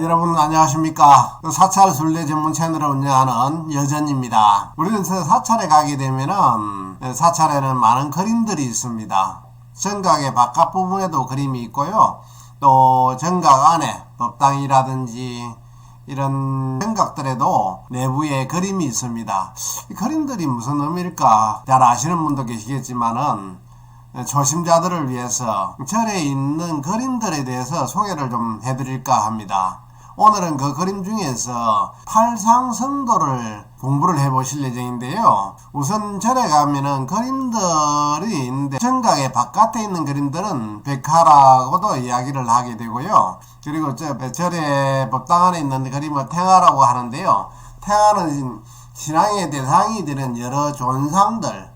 여러분 안녕하십니까. 사찰 순례 전문 채널을 운영하는 여전입니다. 우리는 사찰에 가게 되면은 사찰에는 많은 그림들이 있습니다. 정각의 바깥 부분에도 그림이 있고요. 또 정각 안에 법당이라든지 이런 정각들에도 내부에 그림이 있습니다. 이 그림들이 무슨 의미일까 잘 아시는 분도 계시겠지만은 초심자들을 위해서 절에 있는 그림들에 대해서 소개를 좀 해드릴까 합니다. 오늘은 그 그림 중에서 팔상성도를 공부를 해보실 예정인데요. 우선 절에 가면은 그림들이 있는데 정각의 바깥에 있는 그림들은 백화라고도 이야기를 하게 되고요. 그리고 절의 법당 안에 있는 그림을 탱화라고 하는데요. 탱화는 신앙의 대상이 되는 여러 존상들,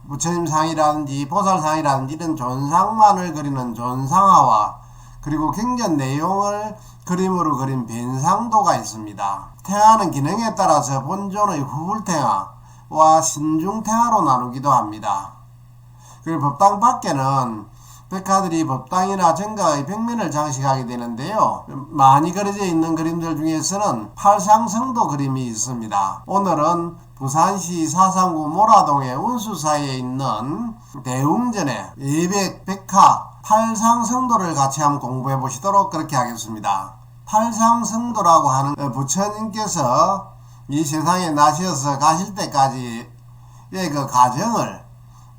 부처님상이라든지 보살상이라든지 이런 존상만을 그리는 존상화와 그리고 경전 내용을 그림으로 그린 변상도가 있습니다. 탱화는 기능에 따라서 본존의 후불탱화와 신중탱화로 나누기도 합니다. 그리고 법당 밖에는 백화들이 법당이나 정각의 벽면을 장식하게 되는데요. 많이 그려져 있는 그림들 중에서는 팔상성도 그림이 있습니다. 오늘은 부산시 사상구 모라동의 운수사에 있는 대웅전의 예백 백화 팔상성도를 같이 한번 공부해 보시도록 그렇게 하겠습니다. 팔상성도라고 하는 부처님께서 이 세상에 나셔서 가실 때까지의 그 과정을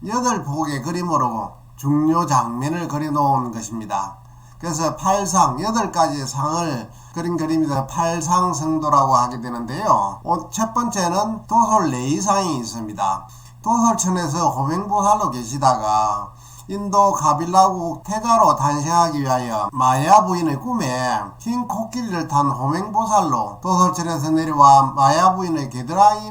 8폭의 그림으로 중요 장면을 그려놓은 것입니다. 그래서 팔상, 8가지의 상을 그린 그림이 팔상성도라고 하게 되는데요. 첫 번째는 도솔레이상이 있습니다. 도솔천에서 호맹보살로 계시다가 인도 가빌라국 태자로 탄생하기 위하여 마야 부인의 꿈에 흰 코끼리를 탄 호맹보살로 도솔천에서 내려와 마야 부인의 겨드랑이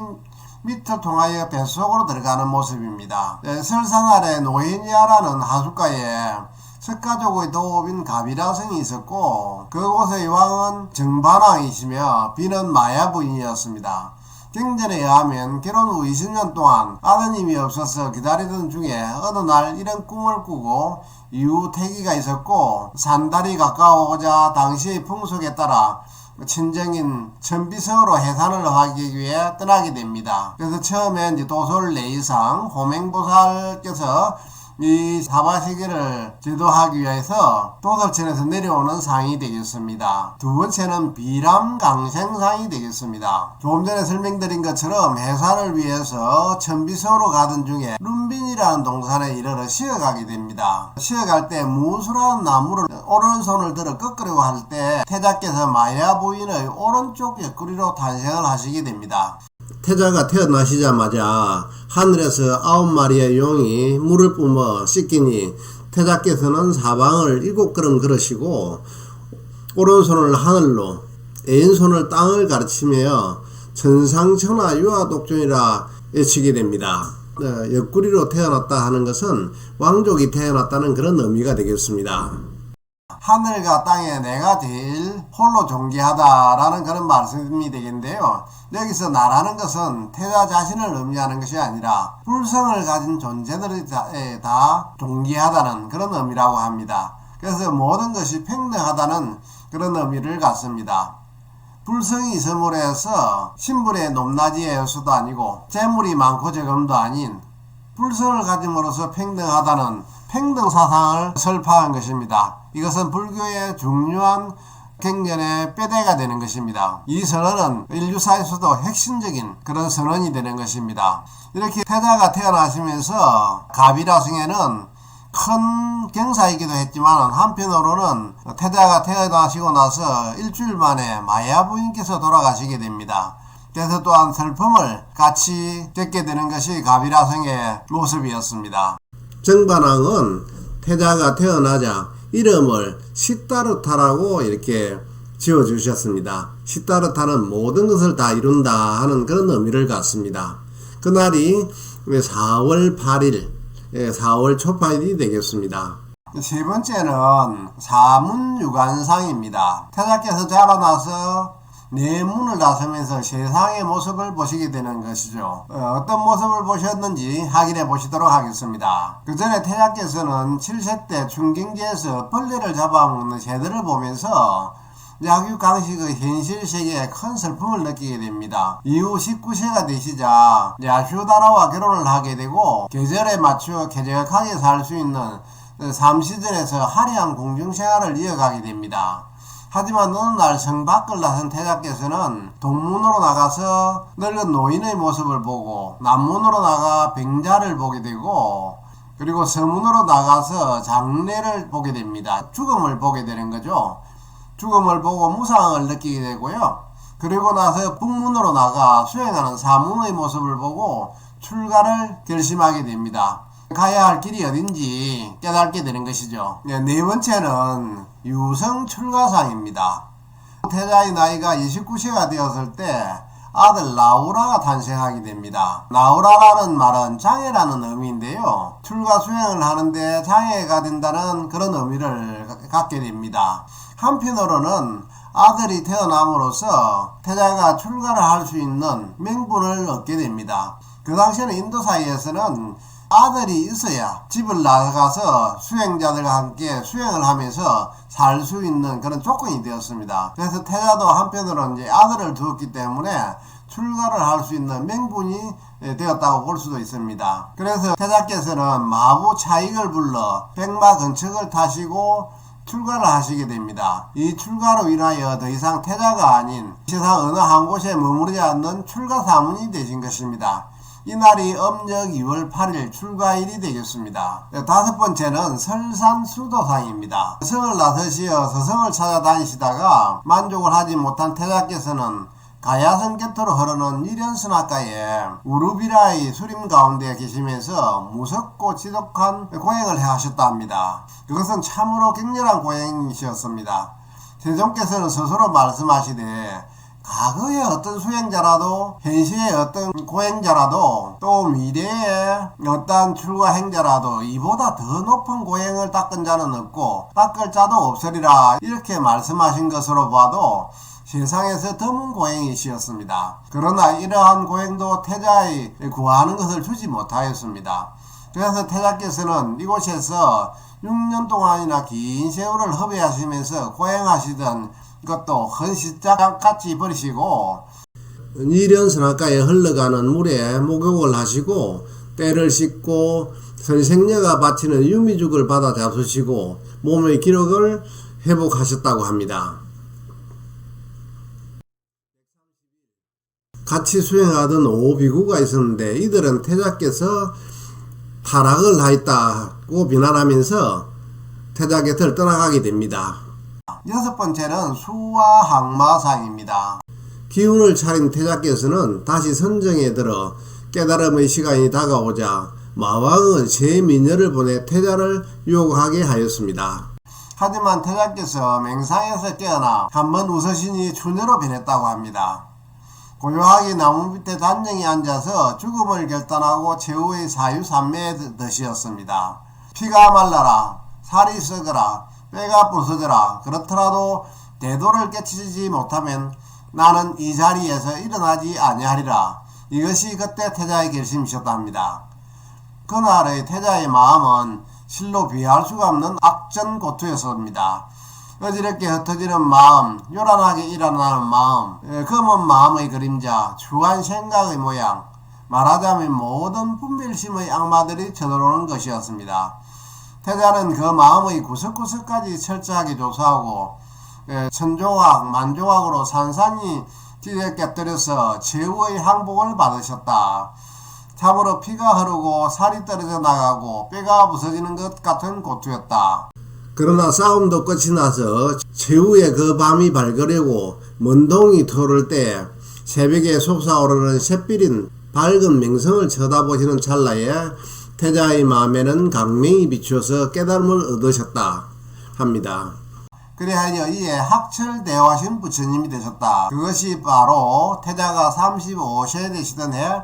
밑을 통하여 뱃속으로 들어가는 모습입니다. 설산 아래 노인야라는 하숫가에 석가족의 도읍인 가비라성이 있었고 그곳의 왕은 정반왕이시며 비는 마야 부인이었습니다. 경전에 의하면 결혼 후 20년 동안 아드님이 없어서 기다리던 중에 어느 날 이런 꿈을 꾸고 이후 태기가 있었고 산달이 가까워오자 당시의 풍속에 따라 친정인 천비성으로 해산을 하기 위해 떠나게 됩니다. 그래서 처음에 이제 도솔레이상 호맹보살께서 이 사바세계를 제도하기 위해서 도솔천에서 내려오는 상이 되겠습니다. 두 번째는 비람강생상이 되겠습니다. 조금 전에 설명드린 것처럼 해산을 위해서 천비성으로 가던 중에 룬빈이라는 동산에 이르러 쉬어가게 됩니다. 쉬어갈 때 무수라는 나무를 오른손을 들어 꺾으려고 할 때 태자께서 마야 부인의 오른쪽 옆구리로 탄생을 하시게 됩니다. 태자가 태어나시자마자 하늘에서 9마리의 용이 물을 뿜어 씻기니 태자께서는 사방을 7걸음 걸으시고 오른손을 하늘로 왼손을 땅을 가르치며 천상천하 유아독존이라 외치게 됩니다. 옆구리로 태어났다 하는 것은 왕족이 태어났다는 그런 의미가 되겠습니다. 하늘과 땅에 내가 제일 홀로 존귀하다라는 그런 말씀이 되겠는데요. 여기서 나라는 것은 태자 자신을 의미하는 것이 아니라 불성을 가진 존재들이 다 존귀하다는 그런 의미라고 합니다. 그래서 모든 것이 평등하다는 그런 의미를 갖습니다. 불성이 있음으로 해서 신분의 높낮이의 요소도 아니고 재물이 많고 적음도 아닌 불성을 가짐으로써 평등하다는 평등사상을 설파한 것입니다. 이것은 불교의 중요한 경전의 뼈대가 되는 것입니다. 이 선언은 인류사에서도 핵심적인 그런 선언이 되는 것입니다. 이렇게 태자가 태어나시면서 가비라성에는 큰 경사이기도 했지만 한편으로는 태자가 태어나시고 나서 일주일 만에 마야 부인께서 돌아가시게 됩니다. 그래서 또한 슬픔을 같이 겪게 되는 것이 가비라성의 모습이었습니다. 정반왕은 태자가 태어나자 이름을 시다르타라고 이렇게 지어주셨습니다. 시다르타는 모든 것을 다 이룬다 하는 그런 의미를 갖습니다. 그날이 4월 8일 4월 초파일이 되겠습니다. 세 번째는 사문유관상입니다. 태자께서 자라나서 내 문을 나서면서 세상의 모습을 보시게 되는 것이죠. 어떤 모습을 보셨는지 확인해 보시도록 하겠습니다. 그 전에 태자께서는 7세 때 중경지에서 벌레를 잡아먹는 새들을 보면서 약육 강식의 현실 세계에 큰 슬픔을 느끼게 됩니다. 이후 19세가 되시자 야슈다라와 결혼을 하게 되고 계절에 맞추어 쾌적하게 살 수 있는 삼시즌에서 화려한 궁중생활을 이어가게 됩니다. 하지만 어느 날 성 밖을 나선 태자께서는 동문으로 나가서 늙은 노인의 모습을 보고 남문으로 나가 병자를 보게 되고 그리고 서문으로 나가서 장례를 보게 됩니다. 죽음을 보게 되는 거죠. 죽음을 보고 무상을 느끼게 되고요. 그리고 나서 북문으로 나가 수행하는 사문의 모습을 보고 출가를 결심하게 됩니다. 가야 할 길이 어딘지 깨닫게 되는 것이죠. 네 번째는 유성 출가상입니다. 태자의 나이가 29세가 되었을 때 아들 나우라가 탄생하게 됩니다. 나우라라는 말은 장애라는 의미인데요. 출가 수행을 하는데 장애가 된다는 그런 의미를 갖게 됩니다. 한편으로는 아들이 태어남으로써 태자가 출가를 할 수 있는 명분을 얻게 됩니다. 그 당시에는 인도 사이에서는 아들이 있어야 집을 나가서 수행자들과 함께 수행을 하면서 살 수 있는 그런 조건이 되었습니다. 그래서 태자도 한편으로는 이제 아들을 두었기 때문에 출가를 할 수 있는 명분이 되었다고 볼 수도 있습니다. 그래서 태자께서는 마부 차익을 불러 백마 근척을 타시고 출가를 하시게 됩니다. 이 출가로 인하여 더 이상 태자가 아닌 세상 어느 한 곳에 머무르지 않는 출가 사문이 되신 것입니다. 이날이 음력 2월 8일 출가일이 되겠습니다. 다섯 번째는 설산수도상입니다. 성을 나서시어 서성을 찾아다니시다가 만족을 하지 못한 태자께서는 가야성 곁으로 흐르는 이련선악가에 우루비라의 수림 가운데 계시면서 무섭고 지독한 고행을 하셨다 합니다. 그것은 참으로 격렬한 고행이셨습니다. 세종께서는 스스로 말씀하시되 과거의 어떤 수행자라도 현실의 어떤 고행자라도 또 미래의 어떤 출가 행자라도 이보다 더 높은 고행을 닦은 자는 없고 닦을 자도 없으리라 이렇게 말씀하신 것으로 봐도 세상에서 드문 고행이시였습니다. 그러나 이러한 고행도 태자의 구하는 것을 주지 못하였습니다. 그래서 태자께서는 이곳에서 6년 동안이나 긴 세월을 허비하시면서 고행하시던 것도 헌시짝같이 버리시고 이련선악가에 흘러가는 물에 목욕을 하시고 때를 씻고 선생녀가 바치는 유미죽을 받아 잡수시고 몸의 기력을 회복하셨다고 합니다. 같이 수행하던 5비구가 있었는데 이들은 태자께서 타락을 하였다고 비난하면서 태자 곁을 떠나가게 됩니다. 여섯 번째는 수화항마상입니다. 기운을 차린 태자께서는 다시 선정에 들어 깨달음의 시간이 다가오자 마왕은 세 미녀를 보내 태자를 유혹하게 하였습니다. 하지만 태자께서 맹상에서 깨어나 한번 웃으시니 추녀로 변했다고 합니다. 고요하게 나무 밑에 단정히 앉아서 죽음을 결단하고 최후의 사유산매의 덫이었습니다. 피가 말라라, 살이 썩어라, 뼈가 부서져라. 그렇더라도 대도를 깨치지 못하면 나는 이 자리에서 일어나지 아니하리라. 이것이 그때 태자의 결심이셨다 합니다. 그날의 태자의 마음은 실로 비할 수가 없는 악전고투였습니다. 어지럽게 흩어지는 마음, 요란하게 일어나는 마음, 검은 마음의 그림자, 추한 생각의 모양, 말하자면 모든 분별심의 악마들이 쳐들어오는 것이었습니다. 태자는 그 마음의 구석구석까지 철저하게 조사하고 천조각, 만조각으로 산산이 찢어 깨뜨려서 최후의 항복을 받으셨다. 참으로 피가 흐르고 살이 떨어져 나가고 뼈가 부서지는 것 같은 고투였다. 그러나 싸움도 끝이 나서 최후의 그 밤이 발그레고 먼동이 토를 때 새벽에 솟아오르는 샛빛인 밝은 명성을 쳐다보시는 찰나에 태자의 마음에는 강명이 비추어서 깨달음을 얻으셨다 합니다. 그래하여 이에 학철대화신 부처님이 되셨다. 그것이 바로 태자가 35세 되시던 해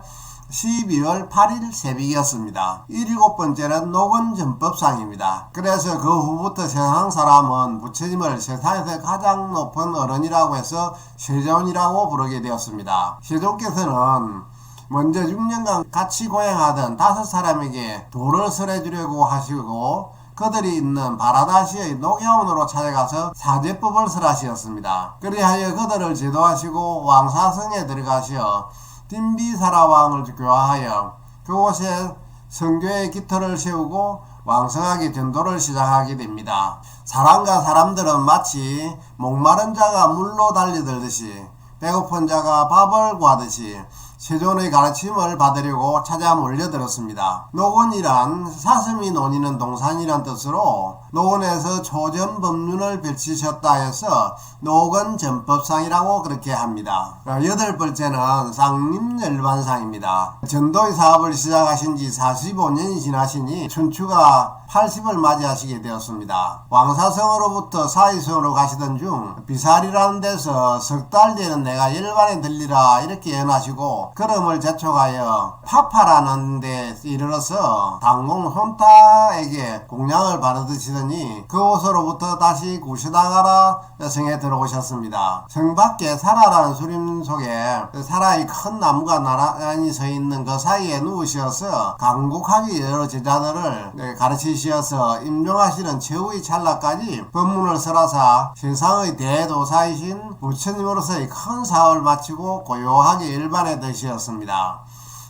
12월 8일 새벽이었습니다. 7번째는 노건전법상입니다. 그래서 그 후부터 세상 사람은 부처님을 세상에서 가장 높은 어른이라고 해서 세존이라고 부르게 되었습니다. 세존께서는 먼저 6년간 같이 고행하던 5사람에게 도를 설해주려고 하시고 그들이 있는 바라다시의 녹야원으로 찾아가서 사제법을 설하시었습니다. 그리하여 그들을 제도하시고 왕사성에 들어가시어 딘비사라 왕을 교화하여 그곳에 성교의 기틀을 세우고 왕성하게 전도를 시작하게 됩니다. 사람과 사람들은 마치 목마른 자가 물로 달려들듯이 배고픈 자가 밥을 구하듯이 세존의 가르침을 받으려고 찾아 몰려들었습니다. 노건이란 사슴이 논이는 동산이란 뜻으로 노건에서 초전법륜을 펼치셨다 해서 노건전법상이라고 그렇게 합니다. 8번째는 쌍림열반상입니다. 전도의 사업을 시작하신 지 45년이 지나시니 춘추가 80을 맞이하시게 되었습니다. 왕사성으로부터 사이성으로 가시던 중 비살이라는 데서 석 달 뒤에는 내가 열반에 들리라 이렇게 예언하시고 걸음을 재촉하여 파파라는 데 이르러서 당공 혼타에게 공양을 바르드시더니 그곳으로부터 다시 구시나가라 성에 들어오셨습니다. 성 밖에 사라라는 수림 속에 사라의 큰 나무가 나란히 서 있는 그 사이에 누우셔서 강국하게 여러 제자들을 가르치셔서 임종하시는 최후의 찰나까지 법문을 설하사 세상의 대도사이신 부처님으로서의 큰 사업을 마치고 고요하게 일반에 드셨습니다.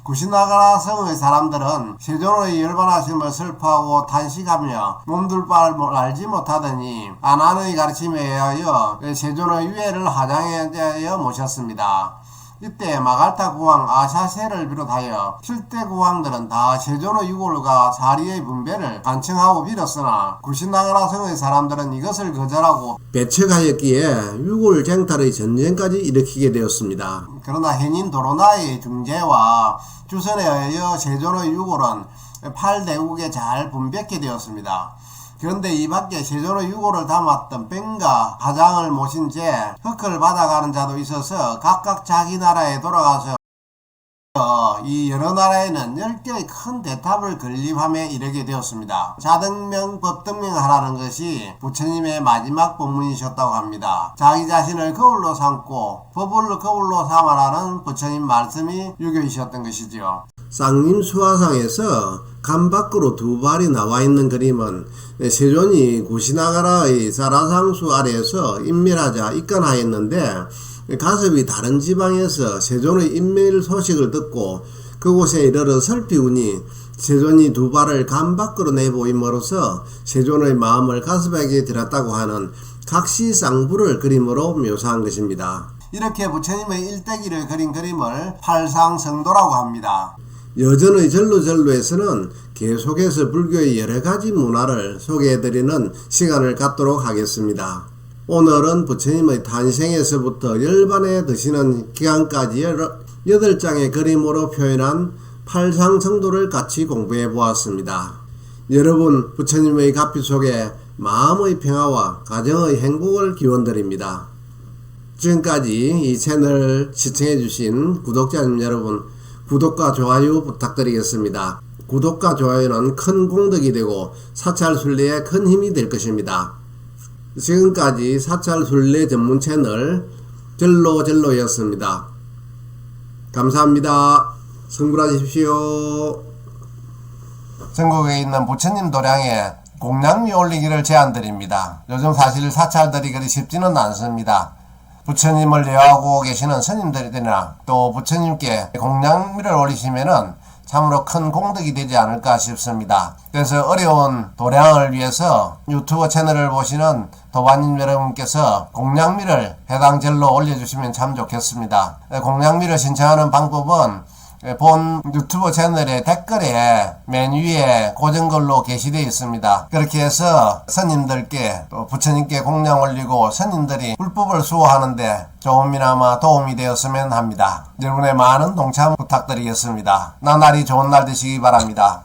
구시나가라 성의 사람들은 세존의 열반하심을 슬퍼하고 탄식하며 몸둘 바를 알지 못하더니 아난의 가르침에 의하여 세존의 위해를 하장하여 모셨습니다. 이때 마갈타 구왕 아샤세를 비롯하여 7대 구왕들은 다 세존의 유골과 사리의 분배를 간청하고 빌었으나 구시나가라 성의 사람들은 이것을 거절하고 배척하였기에 유골 쟁탈의 전쟁까지 일으키게 되었습니다. 그러나 해닌 도로나의 중재와 주선에 의하여 세존의 유골은 8대국에 잘 분배케 되었습니다. 그런데 이 밖에 세존의 유골을 담았던 뺑가 가장을 모신 채 흑을 받아가는 자도 있어서 각각 자기 나라에 돌아가서 이 여러 나라에는 10개의 큰 대탑을 건립함에 이르게 되었습니다. 자등명 법등명 하라는 것이 부처님의 마지막 법문이셨다고 합니다. 자기 자신을 거울로 삼고 법을 거울로 삼아라는 부처님 말씀이 유교이셨던 것이죠. 쌍림수화상에서 간 밖으로 두 발이 나와 있는 그림은 세존이 구시나가라의 사라상수 아래에서 인멸하자 입간하였는데 가섭이 다른 지방에서 세존의 인멸 소식을 듣고 그곳에 이르러 살피우니 세존이 두 발을 간 밖으로 내보임으로써 세존의 마음을 가섭에게 들었다고 하는 각시쌍부를 그림으로 묘사한 것입니다. 이렇게 부처님의 일대기를 그린 그림을 팔상성도라고 합니다. 여전의 전로전로에서는 계속해서 불교의 여러가지 문화를 소개해드리는 시간을 갖도록 하겠습니다. 오늘은 부처님의 탄생에서부터 열반에 드시는 기간까지 8장의 그림으로 표현한 팔상성도를 같이 공부해 보았습니다. 여러분 부처님의 가피 속에 마음의 평화와 가정의 행복을 기원드립니다. 지금까지 이 채널을 시청해 주신 구독자님 여러분 구독과 좋아요 부탁드리겠습니다. 구독과 좋아요는 큰 공덕이 되고 사찰순례에 큰 힘이 될 것입니다. 지금까지 사찰순례 전문 채널 절로절로였습니다. 감사합니다. 성불하십시오. 전국에 있는 부처님 도량에 공양미 올리기를 제안드립니다. 요즘 사실 사찰들이 그리 쉽지는 않습니다. 부처님을 예하고 계시는 스님들이나 또 부처님께 공양미를 올리시면은 참으로 큰 공덕이 되지 않을까 싶습니다. 그래서 어려운 도량을 위해서 유튜브 채널을 보시는 도반님 여러분께서 공양미를 해당 절로 올려주시면 참 좋겠습니다. 공양미를 신청하는 방법은 본 유튜브 채널의 댓글에 맨 위에 고정글로 게시되어 있습니다. 그렇게 해서 스님들께 또 부처님께 공양 올리고 스님들이 불법을 수호하는데 조금이나마 도움이 되었으면 합니다. 여러분의 많은 동참 부탁드리겠습니다. 나날이 좋은 날 되시기 바랍니다.